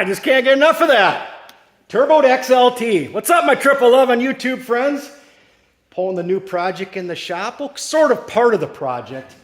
I just can't get enough of that. Turbo XLT. What's up, my triple love on YouTube friends? Pulling the new project in the shop. Well, sort of part of the project.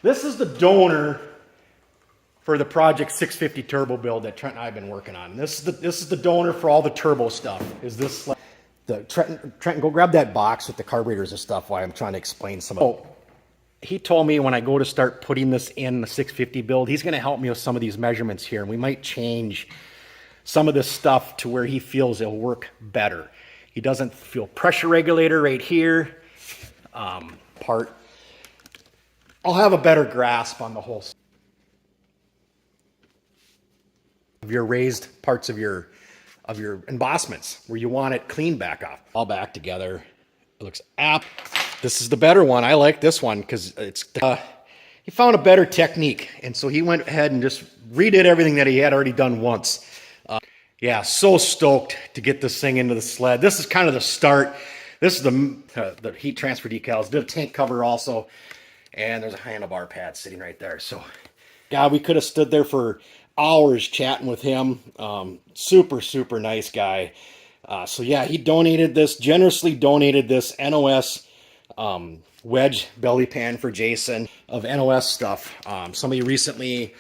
This is the donor for the Project 650 turbo build that Trent and I have been working on. This is the donor for all the turbo stuff. Is this the Trenton, go grab that box with the carburetors and stuff while I'm trying to explain some of it. He told me when I go to start putting this in the 650 build, he's going to help me with some of these measurements here, and we might change some of this stuff to where he feels it'll work better. He doesn't feel pressure regulator right here part. I'll have a better grasp on the whole of your raised parts of your embossments where you want it clean back off. All back together. It looks apt. This is the better one. I like this one because it's he found a better technique, and so he went ahead and just redid everything that he had already done once. Yeah, so stoked to get this thing into the sled. This is kind of the start. This is the heat transfer decals. Did a tank cover also, and there's a handlebar pad sitting right there. So, yeah, we could have stood there for hours chatting with him. Super nice guy. So yeah, he donated this, generously donated this NOS wedge belly pan for Jason of NOS stuff. Somebody recently,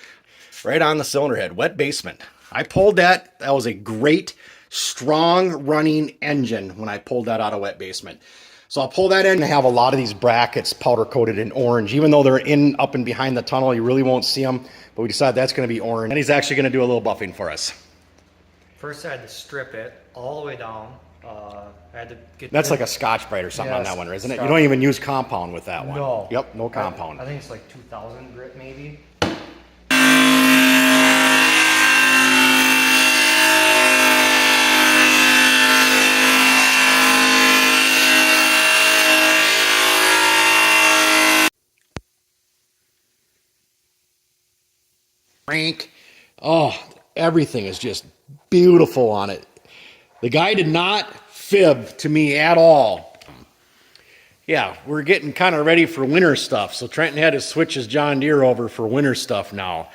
right on the cylinder head, wet basement. I pulled that. That was a great, strong running engine when I pulled that out of wet basement. So I'll pull that in and have a lot of these brackets powder coated in orange. Even though they're up and behind the tunnel, you really won't see them. But we decided that's going to be orange. And he's actually going to do a little buffing for us. First I had to strip it all the way down. I had to get That's like a Scotch-Brite or something on that one, isn't it? Scotch. You don't even use compound with that one. No. Yep, no compound. I think it's like 2000 grit maybe. Crank. Oh, everything is just beautiful on it. The guy did not fib to me at all. Yeah, we're getting kind of ready for winter stuff. So Trenton had to switch his John Deere over for winter stuff now.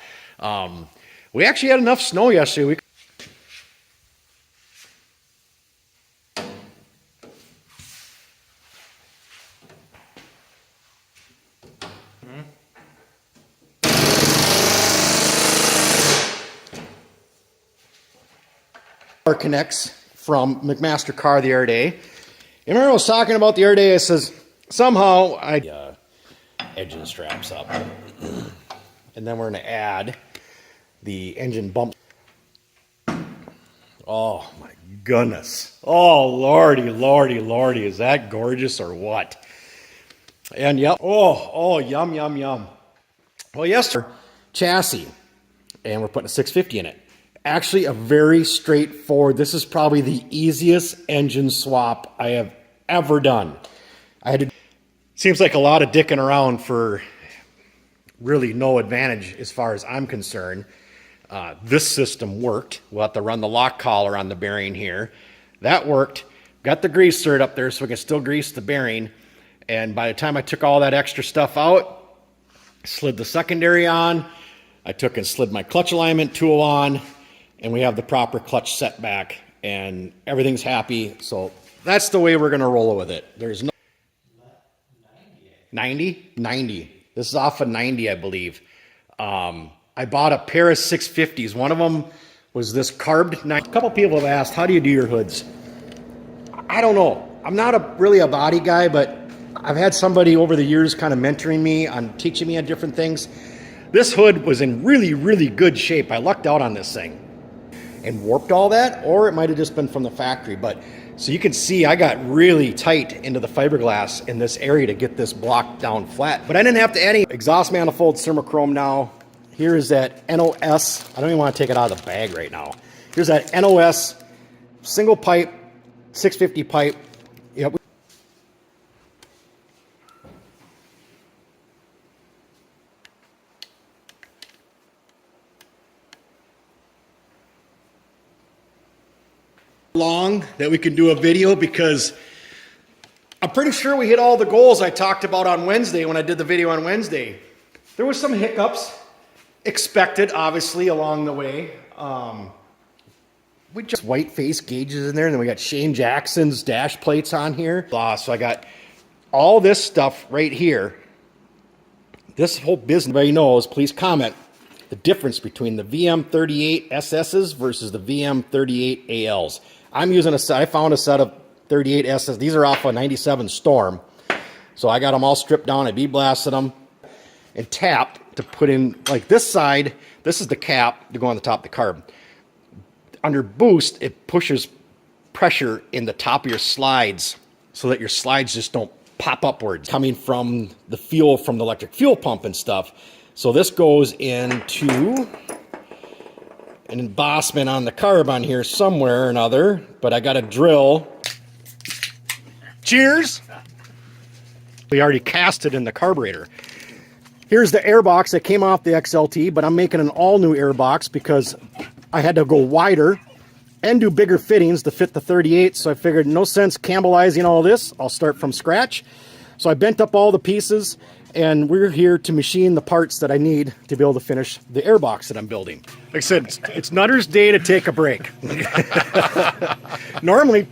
We actually had enough snow yesterday. Connects from McMaster Car the other day. You remember I was talking about the other day, I says, somehow I engine straps up. And then we're going to add the engine bump. Oh my goodness. Oh lordy, is that gorgeous or what? And yep, oh, yum. Well, yesterday, chassis, and we're putting a 650 in it. Actually, a very straightforward, this is probably the easiest engine swap I have ever done. Seems like a lot of dicking around for really no advantage as far as I'm concerned. This system worked. We'll have to run the lock collar on the bearing here. That worked. Got the grease stirred up there so we can still grease the bearing. And by the time I took all that extra stuff out, slid the secondary on, I took and slid my clutch alignment tool on, and we have the proper clutch setback, and everything's happy. So that's the way we're going to roll with it. There's no 90. This is off of 90, I believe. I bought a pair of 650s. One of them was this carbed. A couple people have asked, how do you do your hoods? I don't know. I'm not really a body guy, but I've had somebody over the years kind of mentoring me on teaching me on different things. This hood was in really good shape. I lucked out on this thing and warped all that, or it might have just been from the factory. But so you can see I got really tight into the fiberglass in this area to get this block down flat. But I didn't have to add any exhaust manifold thermochrome now. Here is that NOS. I don't even want to take it out of the bag right now. Here's that NOS single pipe 650 pipe. Yep. Long that we can do a video, because I'm pretty sure we hit all the goals I talked about on Wednesday when I did the video on Wednesday. There was some hiccups expected, obviously, along the way. we just white face gauges in there, and then we got Shane Jackson's dash plates on here. So I got all this stuff right here. This whole business, everybody knows, please comment the difference between the VM38 SS's versus the VM38 ALs. I'm using a set, I found a set of 38 SS. These are off a 97 Storm. So I got them all stripped down. I bead-blasted them and tapped to put in, like this side, this is the cap to go on the top of the carb. Under boost, it pushes pressure in the top of your slides so that your slides just don't pop upwards coming from the fuel from the electric fuel pump and stuff. So this goes into an embossment on the carb on here somewhere or another, but I got a drill. Cheers! We already cast it in the carburetor. Here's the airbox that came off the XLT, but I'm making an all-new airbox because I had to go wider and do bigger fittings to fit the 38, so I figured no sense Campbellizing all this. I'll start from scratch. So I bent up all the pieces, and we're here to machine the parts that I need to be able to finish the airbox that I'm building. Like I said, it's Nutter's day to take a break. Normally...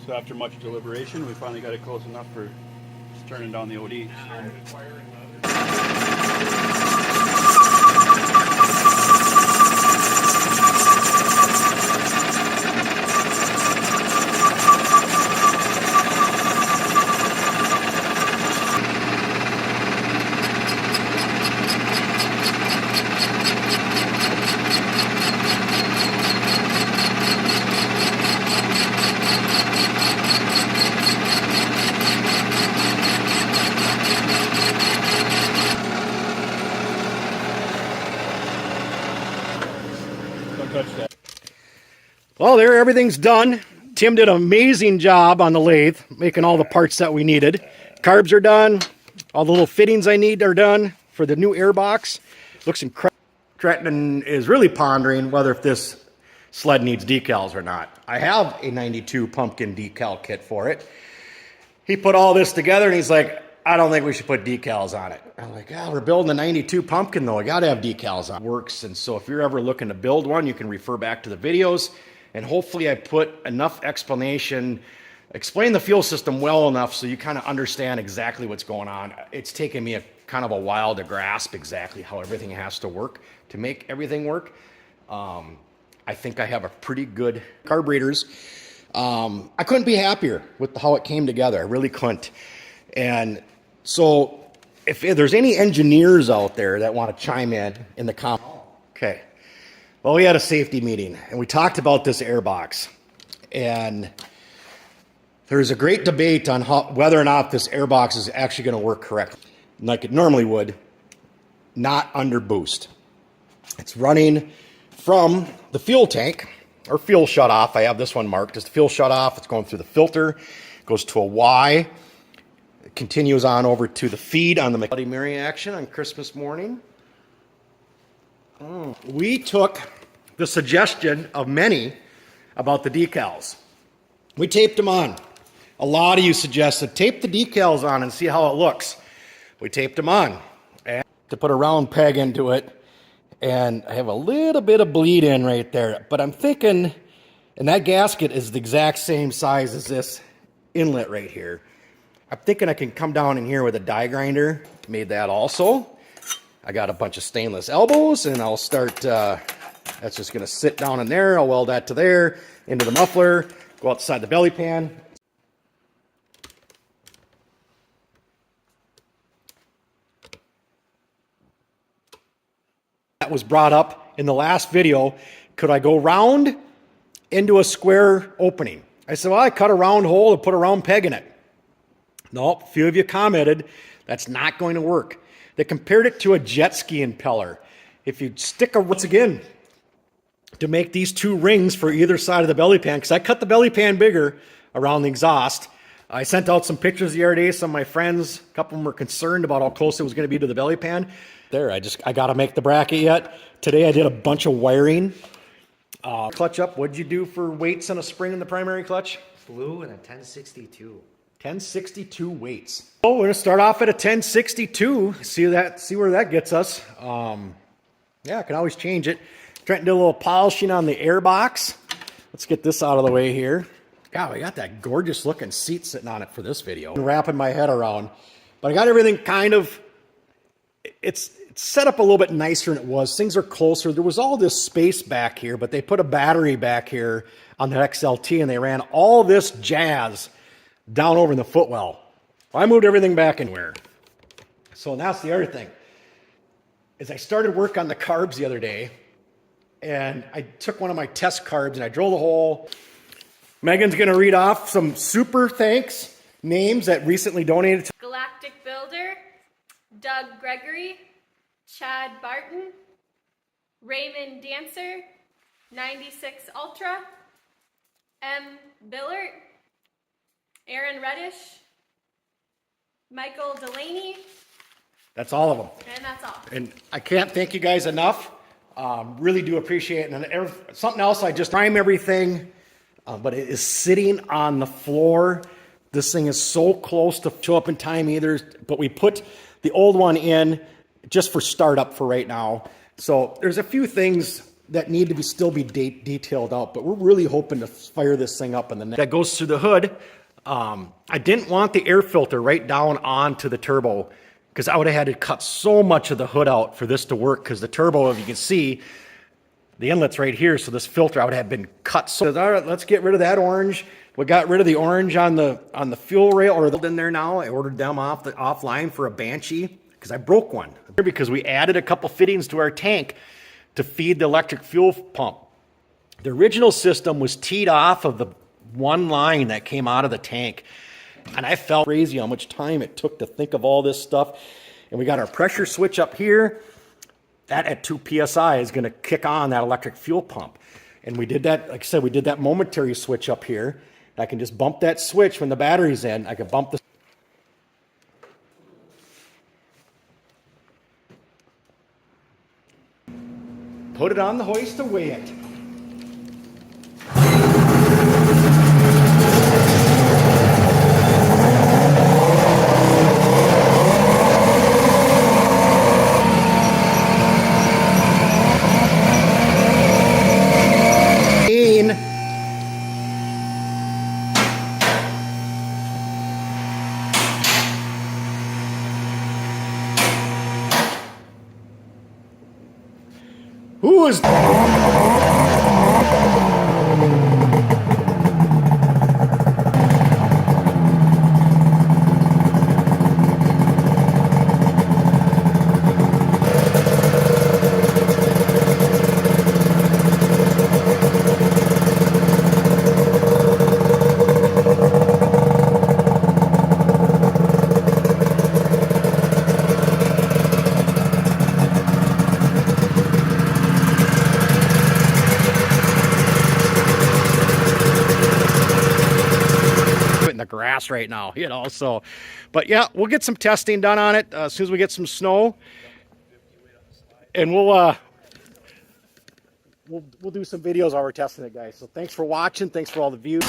So after much deliberation, we finally got it close enough for just turning down the OD. Well, there, everything's done. Tim did an amazing job on the lathe, making all the parts that we needed. Carbs are done. All the little fittings I need are done for the new airbox. Looks incredible. Trenton is really pondering whether if this sled needs decals or not. I have a 92 pumpkin decal kit for it. He put all this together and he's like, I don't think we should put decals on it. I'm like, oh, we're building a 92 pumpkin though. I gotta have decals on it. Works. And so if you're ever looking to build one, you can refer back to the videos. And hopefully I put enough explanation, explain the fuel system well enough so you kind of understand exactly what's going on. It's taken me a kind of a while to grasp exactly how everything has to work to make everything work. I think I have a pretty good carburetors. I couldn't be happier with how it came together. I really couldn't. And so if there's any engineers out there that want to chime in the comments. Okay. Well, we had a safety meeting and we talked about this airbox, and there's a great debate on whether or not this airbox is actually going to work correctly, like it normally would, not under boost. It's running from the fuel tank or fuel shut off. I have this one marked as the fuel shut off. It's going through the filter, goes to a Y, it continues on over to the feed on the Bloody Mary action on Christmas morning. We took the suggestion of many about the decals. We taped them on. A lot of you suggested tape the decals on and see how it looks. We taped them on and to put a round peg into it, and I have a little bit of bleed in right there, but I'm thinking, and that gasket is the exact same size as this inlet right here. I'm thinking I can come down in here with a die grinder, made that also. I got a bunch of stainless elbows, and I'll start, that's just gonna sit down in there. I'll weld that to there, into the muffler, go outside the belly pan. That was brought up in the last video. Could I go round into a square opening? I said, well, I cut a round hole and put a round peg in it. Nope, a few of you commented, that's not going to work. They compared it to a jet ski impeller. If you stick once again, to make these two rings for either side of the belly pan, because I cut the belly pan bigger around the exhaust. I sent out some pictures the other day. Some of my friends, a couple of them were concerned about how close it was going to be to the belly pan. There, I got to make the bracket yet. Today I did a bunch of wiring. Clutch up, what'd you do for weights and a spring in the primary clutch? Blue and a 1062. 1062 weights. Oh, we're gonna start off at a 1062. See where that gets us. Yeah, I can always change it. Trenton did a little polishing on the airbox. Let's get this out of the way here. God, we got that gorgeous looking seat sitting on it for this video. I'm wrapping my head around. But I got everything kind of, it's set up a little bit nicer than it was. Things are closer. There was all this space back here, but they put a battery back here on the XLT and they ran all this jazz down over in the footwell. Well, I moved everything back in where. So that's the other thing. Is I started work on the carbs the other day, and I took one of my test carbs and I drilled a hole. Megan's going to read off some super thanks names that recently donated to Galactic Builder, Doug Gregory, Chad Barton, Raymond Dancer, 96 Ultra, M. Billert, Aaron Reddish, Michael Delaney. That's all of them. And that's all. And I can't thank you guys enough. Really do appreciate it. And something else, I just prime everything, but it is sitting on the floor. This thing is so close to show up in time either, but we put the old one in just for startup for right now. So there's a few things that need to still be detailed out, but we're really hoping to fire this thing up in the next. That goes through the hood. I didn't want the air filter right down onto the turbo because I would have had to cut so much of the hood out for this to work, because the turbo, if you can see, the inlet's right here, so this filter I would have been cut. So all right, let's get rid of that orange. We got rid of the orange on the fuel rail, or in there now. I ordered them offline for a Banshee because I broke one. Because we added a couple fittings to our tank to feed the electric fuel pump. The original system was teed off of the one line that came out of the tank. And I felt crazy how much time it took to think of all this stuff. And we got our pressure switch up here. That at 2 PSI is going to kick on that electric fuel pump. And we did that, like I said, we did that momentary switch up here. I can just bump that switch when the battery's in. I can bump the... Put it on the hoist to weigh it. Who is... in the grass right now, you know, so, but yeah, we'll get some testing done on it as soon as we get some snow, and we'll do some videos while we're testing it, guys. So thanks for watching. Thanks for all the views.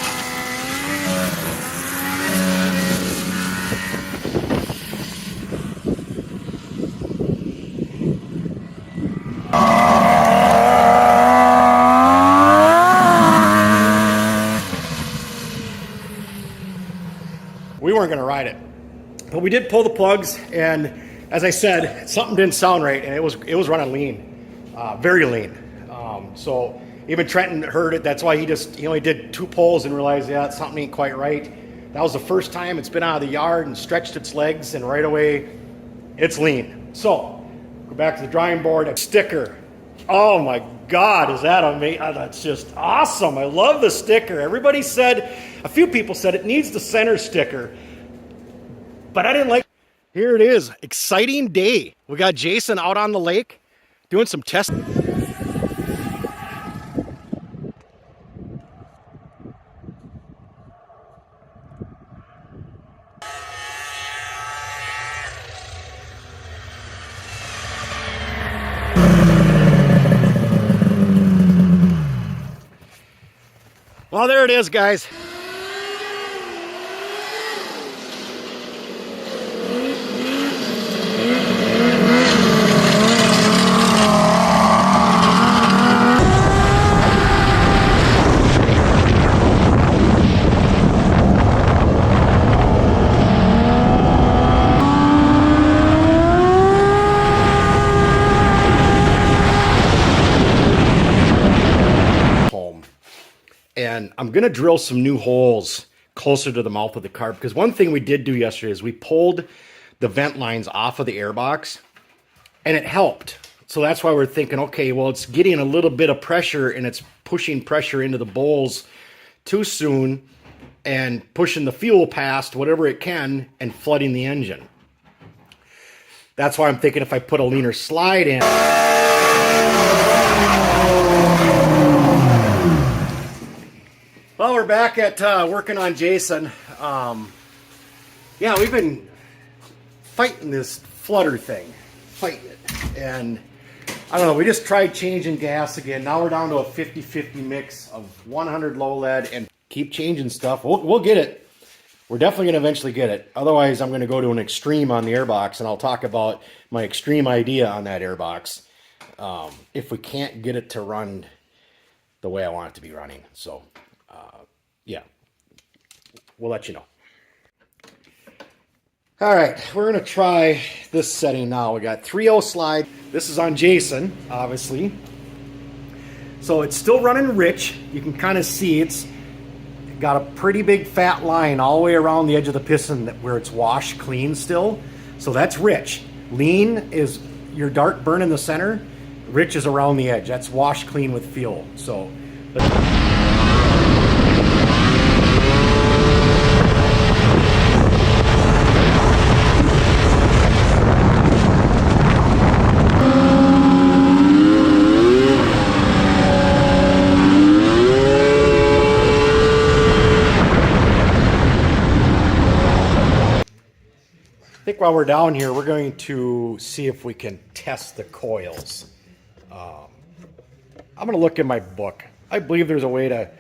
We weren't going to ride it, but we did pull the plugs, and as I said, something didn't sound right, and it was running lean, very lean. So even Trenton heard it. That's why he only did 2 pulls and realized, yeah, something ain't quite right. That was the first time it's been out of the yard and stretched its legs, and right away it's lean. So go back to the drawing board. A sticker. Oh my God, is that amazing? That's just awesome. I love the sticker. Everybody said, a few people said it needs the center sticker, but I didn't like. Here it is. Exciting day. We got Jason out on the lake doing some testing. Well, there it is, guys. And I'm going to drill some new holes closer to the mouth of the carb, because one thing we did do yesterday is we pulled the vent lines off of the airbox, and it helped. So that's why we're thinking, okay, well, it's getting a little bit of pressure and it's pushing pressure into the bowls too soon and pushing the fuel past whatever it can and flooding the engine. That's why I'm thinking if I put a leaner slide in. Well, we're back at working on Jason. Yeah, we've been fighting this flutter thing, fighting it. And I don't know, we just tried changing gas again. Now we're down to a 50-50 mix of 100 low lead and keep changing stuff. We'll get it. We're definitely going to eventually get it. Otherwise, I'm going to go to an extreme on the airbox, and I'll talk about my extreme idea on that airbox if we can't get it to run the way I want it to be running. So, yeah, we'll let you know. All right, we're going to try this setting now. We got 3.0 slide. This is on Jason, obviously. So it's still running rich. You can kind of see it's got a pretty big fat line all the way around the edge of the piston where it's washed clean still. So that's rich. Lean is your dark burn in the center. Rich is around the edge. That's washed clean with fuel. So I think while we're down here, we're going to see if we can test the coils. I'm going to look in my book. I believe there's a way to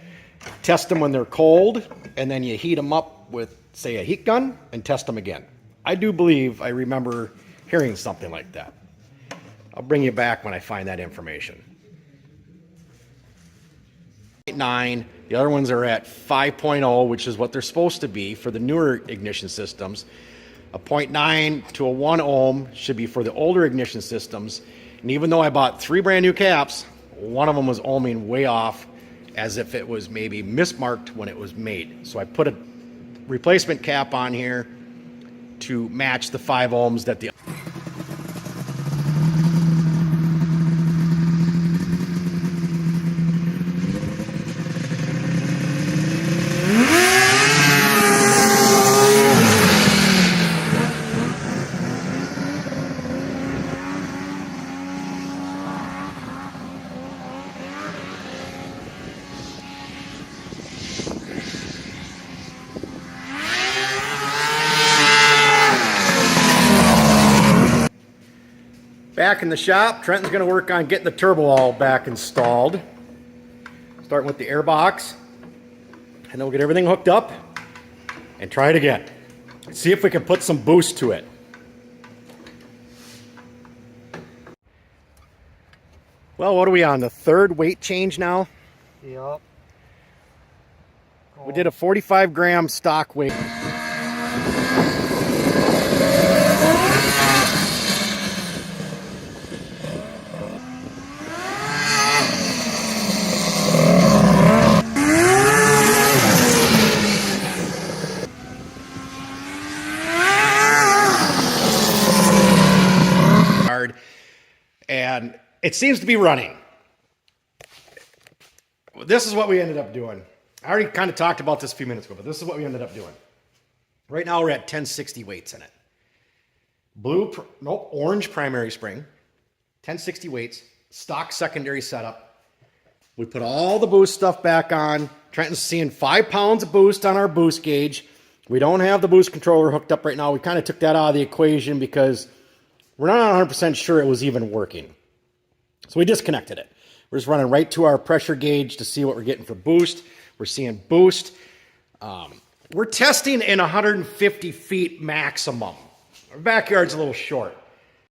test them when they're cold, and then you heat them up with, say, a heat gun and test them again. I do believe I remember hearing something like that. I'll bring you back when I find that information. 9. The other ones are at 5.0, which is what they're supposed to be for the newer ignition systems. A 0.9 to a 1 ohm should be for the older ignition systems. And even though I bought 3 brand new caps, one of them was ohming way off as if it was maybe mismarked when it was made. So I put a replacement cap on here to match the 5 ohms that the Back in the shop, Trenton's going to work on getting the turbo all back installed. Starting with the airbox. And then we'll get everything hooked up and try it again. See if we can put some boost to it. Well, what are we on? The 3rd weight change now? Yep. We did a 45 gram stock weight. And it seems to be running. This is what we ended up doing. I already kind of talked about this a few minutes ago, but this is what we ended up doing. Right now we're at 1060 weights in it. Orange primary spring, 1060 weights, stock secondary setup. We put all the boost stuff back on. Trenton's seeing 5 pounds of boost on our boost gauge. We don't have the boost controller hooked up right now. We kind of took that out of the equation because we're not 100% sure it was even working. So we disconnected it. We're just running right to our pressure gauge to see what we're getting for boost. We're seeing boost. We're testing in 150 feet maximum. Our backyard's a little short.